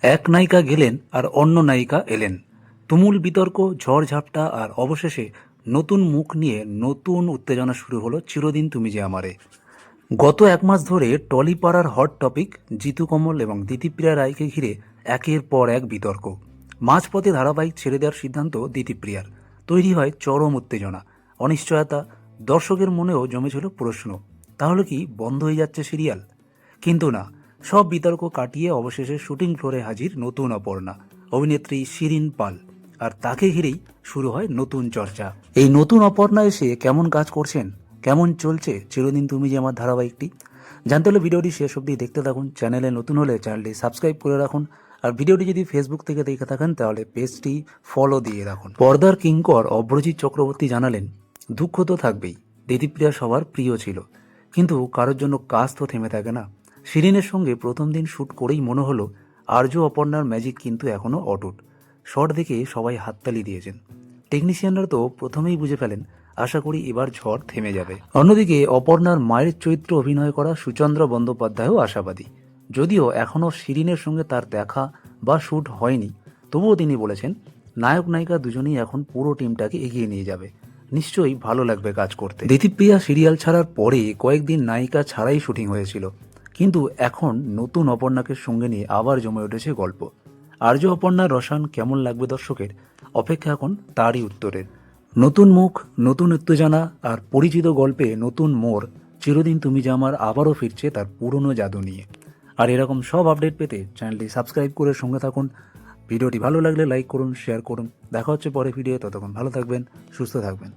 এক নায়িকা গেলেন আর অন্য নায়িকা এলেন। তুমুল বিতর্ক, ঝড়ঝাপটা আর অবশেষে নতুন মুখ নিয়ে নতুন উত্তেজনা শুরু হলো চিরদিন তুমি যে আমারে। গত এক মাস ধরে টলিপাড়ার হট টপিক জিতু কমল এবং দিতিপ্রিয়া রায়কে ঘিরে একের পর এক বিতর্ক। মাঝপথে ধারাবাহিক ছেড়ে দেওয়ার সিদ্ধান্ত দিতিপ্রিয়ার। তৈরি হয় চরম উত্তেজনা, অনিশ্চয়তা। দর্শকের মনেও জমেছিল প্রশ্ন, তাহলে কি বন্ধ হয়ে যাচ্ছে সিরিয়াল? কিন্তু না, সব বিতর্ক কাটিয়ে অবশেষে শুটিং ফ্লোরে হাজির নতুন অপর্ণা, অভিনেত্রী শিরিন পাল। আর তাকে ঘিরেই শুরু হয় নতুন চর্চা। এই নতুন অপর্ণা এসে কেমন কাজ করছেন, কেমন চলছে চিরদিন তুমি যে আমার ধারাবাহিকটি, জানতে হলে ভিডিওটি শেষ অবধি দেখতে থাকুন। চ্যানেলে নতুন হলে চ্যানেলটি সাবস্ক্রাইব করে রাখুন। আর ভিডিওটি যদি ফেসবুক থেকে দেখে থাকেন তাহলে পেজটি ফলো দিয়ে রাখুন। পর্দার কিঙ্কর অভ্রজিৎ চক্রবর্তী জানালেন, দুঃখ তো থাকবেই, দিতিপ্রিয়া সবার প্রিয় ছিল, কিন্তু কারোর জন্য কাজ তো থেমে থাকে না। শিরিনের সঙ্গে প্রথম দিন শ্যুট করেই মনে হলো আর্য অপর্ণার ম্যাজিক কিন্তু এখনও অটুট। শট দেখে সবাই হাততালি দিয়েছেন, টেকনিশিয়ানরা তো প্রথমেই বুঝে ফেলেন। আশা করি এবার ঝড় থেমে যাবে। অন্যদিকে অপর্ণার মায়ের চরিত্র অভিনয় করা সুচন্দ্র বন্দ্যোপাধ্যায়ও আশাবাদী। যদিও এখনও শিরিনের সঙ্গে তার দেখা বা শ্যুট হয়নি, তবুও তিনি বলেছেন নায়ক নায়িকা দুজনেই এখন পুরো টিমটাকে এগিয়ে নিয়ে যাবে। নিশ্চয়ই ভালো লাগবে কাজ করতে। দিতিপ্রিয়া সিরিয়াল ছাড়ার পরে কয়েকদিন নায়িকা ছাড়াই শুটিং হয়েছিল, কিন্তু এখন নতুন অপর্ণাকে সঙ্গে নিয়ে আবার জমে উঠেছে গল্প। আর্য অপর্ণার রসায়ন কেমন লাগবে দর্শকের, অপেক্ষা এখন তারই উত্তরের। নতুন মুখ, নতুন উত্তেজনা আর পরিচিত গল্পে নতুন মোড়। চিরদিন তুমি যে আমার আবারও ফিরছে তার পুরনো জাদু নিয়ে। আর এরকম সব আপডেট পেতে চ্যানেলটি সাবস্ক্রাইব করে সঙ্গে থাকুন। ভিডিওটি ভালো লাগলে লাইক করুন, শেয়ার করুন। দেখা হচ্ছে পরে ভিডিও, ততক্ষণ ভালো থাকবেন, সুস্থ থাকবেন।